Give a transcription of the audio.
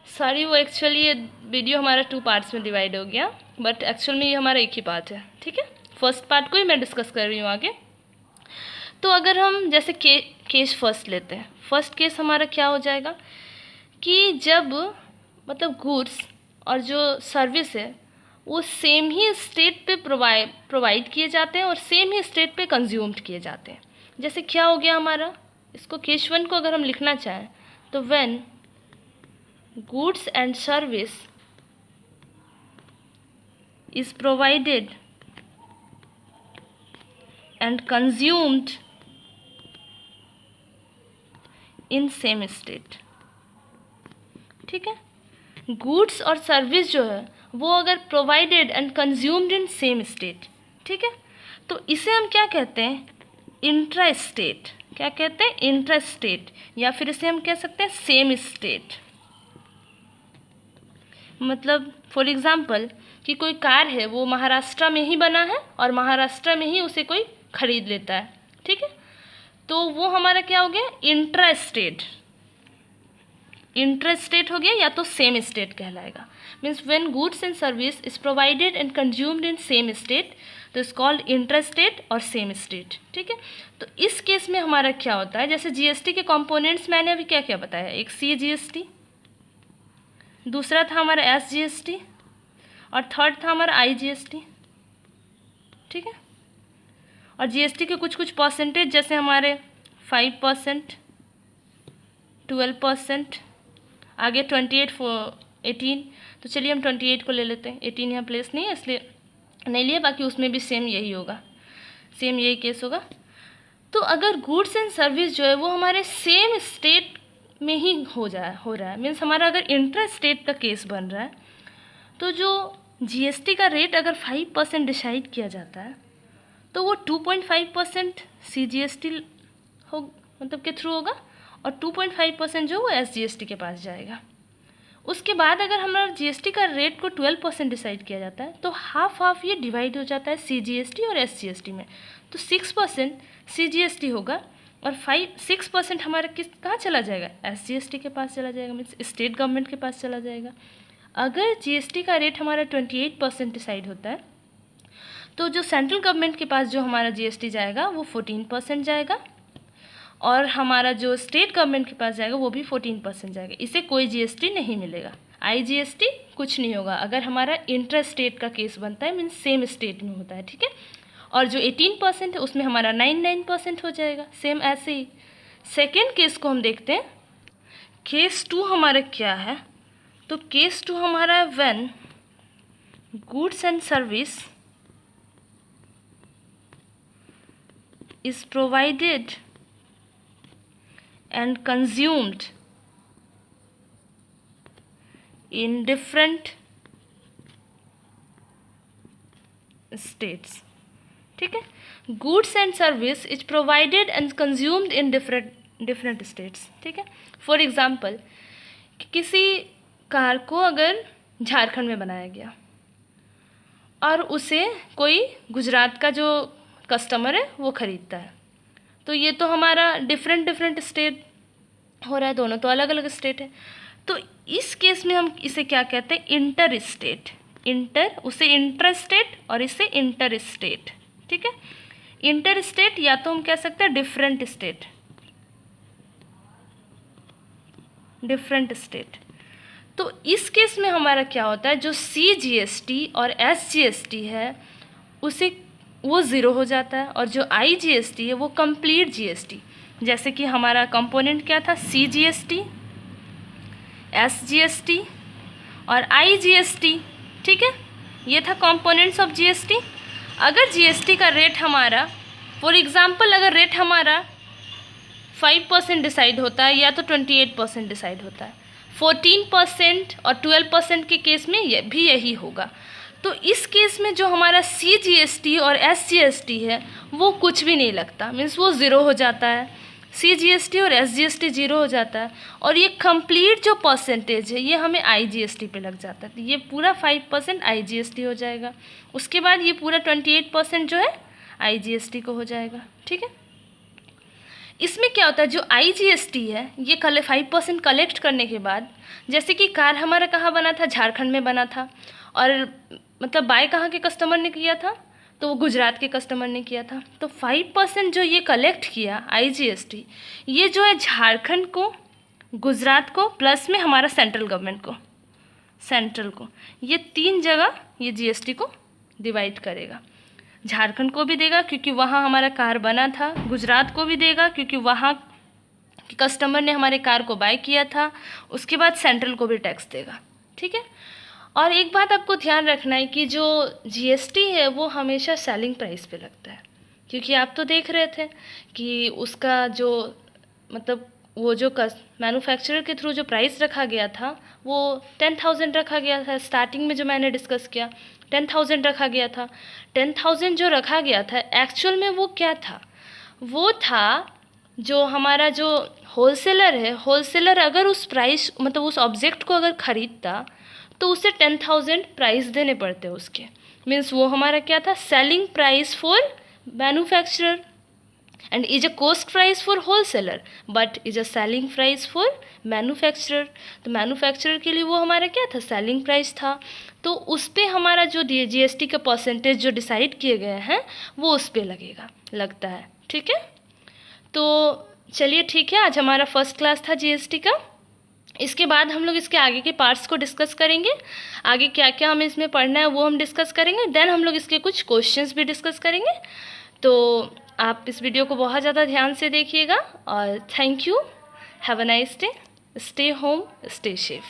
Sorry, वो actually ये video हमारा 2 पार्ट्स में डिवाइड हो गया, बट एक्चुअल में ये हमारा एक ही पार्ट है, ठीक है। फर्स्ट पार्ट को ही मैं डिस्कस कर रही हूँ आगे। तो अगर हम जैसे केस फर्स्ट लेते हैं, फर्स्ट केस हमारा क्या हो जाएगा कि जब मतलब गुड्स और जो सर्विस है वो सेम ही स्टेट पे प्रोवाइड किए जाते हैं और सेम ही स्टेट पे कंज्यूम्ड किए जाते हैं। जैसे क्या हो गया हमारा, इसको केस वन को अगर हम लिखना चाहें तो when goods and service is provided and consumed in same state, ठीक है। गुड्स और सर्विस जो है वो अगर provided and consumed in same state, ठीक है, तो इसे हम क्या कहते हैं, इंट्रा स्टेट। क्या कहते हैं, इंट्रा स्टेट, या फिर इसे हम कह सकते हैं सेम स्टेट। मतलब फॉर एग्जांपल कि कोई कार है वो महाराष्ट्र में ही बना है और महाराष्ट्र में ही उसे कोई खरीद लेता है, ठीक है, तो वो हमारा क्या हो गया, इंट्रा स्टेट। इंट्रा स्टेट हो गया या तो सेम स्टेट कहलाएगा। Means when goods and service is provided and consumed in same state तो इज कॉल्ड इंट्रा स्टेट और सेम स्टेट, ठीक है। तो इस केस में हमारा क्या होता है, जैसे जीएसटी के कंपोनेंट्स मैंने अभी क्या क्या बताया, एक CGST, दूसरा था हमारा SGST और थर्ड था हमारा IGST, ठीक है। और जीएसटी के कुछ कुछ परसेंटेज जैसे हमारे 5%, 12%, आगे 28 18, तो चलिए हम 28 को ले लेते हैं। 18 यहाँ प्लेस नहीं है इसलिए नहीं लिए, बाकी उसमें भी सेम यही होगा, सेम यही केस होगा। तो अगर गुड्स एंड सर्विस जो है वो हमारे सेम स्टेट में ही हो रहा है, मीन्स हमारा अगर इंट्रा स्टेट का केस बन रहा है, तो जो जीएसटी का रेट अगर 5% डिसाइड किया जाता है तो वो 2.5% CGST हो मतलब के थ्रू होगा और 2.5% जो वो SGST के पास जाएगा। उसके बाद अगर हमारा जीएसटी का रेट को 12% डिसाइड किया जाता है तो हाफ ये डिवाइड हो जाता है CGST और SGST में, तो 6% CGST होगा और 6% हमारा कहाँ चला जाएगा, SGST के पास चला जाएगा, मीन्स स्टेट गवर्नमेंट के पास चला जाएगा। अगर जीएसटी का रेट हमारा 28% डिसाइड होता है तो जो सेंट्रल गवर्नमेंट के पास जो हमारा जीएसटी जाएगा वो 14% जाएगा और हमारा जो स्टेट गवर्नमेंट के पास जाएगा वो भी 14% जाएगा। इसे कोई जीएसटी नहीं मिलेगा, IGST कुछ नहीं होगा अगर हमारा इंटर स्टेट का केस बनता है, मीन्स सेम स्टेट में होता है, ठीक है। और जो 18% है उसमें हमारा 9% हो जाएगा, सेम ऐसे ही। सेकेंड केस को हम देखते हैं, केस 2 हमारा क्या है, तो केस 2 हमारा है when goods and service is provided and consumed in different states, ठीक है। Goods and service is provided and consumed in different states, ठीक है। फॉर एग्जांपल किसी कार को अगर झारखंड में बनाया गया और उसे कोई गुजरात का जो कस्टमर है वो ख़रीदता है, तो ये तो हमारा डिफरेंट स्टेट हो रहा है, दोनों तो अलग अलग स्टेट है। तो इस केस में हम इसे क्या कहते हैं, इंटर स्टेट। उसे इंटर स्टेट और इसे इंटर स्टेट, ठीक है। इंटर स्टेट या तो हम कह सकते हैं डिफरेंट स्टेट। तो इस केस में हमारा क्या होता है, जो CGST और SGST है उसे वो ज़ीरो हो जाता है और जो IGST है वो कंप्लीट GST, जैसे कि हमारा कंपोनेंट क्या था, CGST, SGST और IGST, ठीक है, ये था कंपोनेंट्स ऑफ GST। अगर GST का रेट हमारा फॉर एग्जांपल अगर रेट हमारा 5% डिसाइड होता है या तो 28% डिसाइड होता है, 14% और 12% के केस में ये भी यही होगा। तो इस केस में जो हमारा CGST और SGST है वो कुछ भी नहीं लगता, मीन्स वो ज़ीरो हो जाता है, CGST और SGST ज़ीरो हो जाता है और ये कंप्लीट जो परसेंटेज है ये हमें IGST पे लग जाता है, तो ये पूरा 5% IGST हो जाएगा। उसके बाद ये पूरा 28% जो है IGST को हो जाएगा, ठीक है। इसमें क्या होता है, जो IGST है ये 5% कलेक्ट करने के बाद, जैसे कि कार हमारा कहाँ बना था, झारखंड में बना था, और मतलब बाय कहाँ के कस्टमर ने किया था, तो वो गुजरात के कस्टमर ने किया था। तो 5% जो ये कलेक्ट किया IGST, ये जो है झारखंड को, गुजरात को, प्लस में हमारा सेंट्रल गवर्नमेंट को, सेंट्रल को, ये 3 जगह ये GST को डिवाइड करेगा। झारखंड को भी देगा क्योंकि वहाँ हमारा कार बना था, गुजरात को भी देगा क्योंकि वहाँ कस्टमर ने हमारे कार को बाय किया था, उसके बाद सेंट्रल को भी टैक्स देगा। ठीक है। और एक बात आपको ध्यान रखना है कि जो GST है वो हमेशा सेलिंग प्राइस पे लगता है, क्योंकि आप तो देख रहे थे कि उसका जो मतलब वो जो मैन्युफैक्चरर के थ्रू जो प्राइस रखा गया था वो 10,000 रखा गया था। स्टार्टिंग में जो मैंने डिस्कस किया 10,000 रखा गया था। 10,000 जो रखा गया था एक्चुअल में वो क्या था, वो था जो हमारा जो होलसेलर है, होलसेलर अगर उस प्राइस मतलब उस ऑब्जेक्ट को अगर ख़रीदता तो उसे 10,000 प्राइस देने पड़ते उसके। मीन्स वो हमारा क्या था, selling price for manufacturer and is a cost price for wholesaler but is a selling price for manufacturer। तो मैन्युफैक्चरर के लिए वो हमारा क्या था, सेलिंग प्राइस था। तो उस पर हमारा जो GST का परसेंटेज जो डिसाइड किए गए हैं वो उस पर लगता है। ठीक है। तो चलिए ठीक है, आज हमारा फर्स्ट क्लास था GST का। इसके बाद हम लोग इसके आगे के पार्ट्स को डिस्कस करेंगे, आगे क्या क्या हमें इसमें पढ़ना है वो हम डिस्कस करेंगे। देन हम लोग इसके कुछ क्वेश्चंस भी डिस्कस करेंगे। तो आप इस वीडियो को बहुत ज़्यादा ध्यान से देखिएगा और thank you, have a nice day, stay home, stay safe.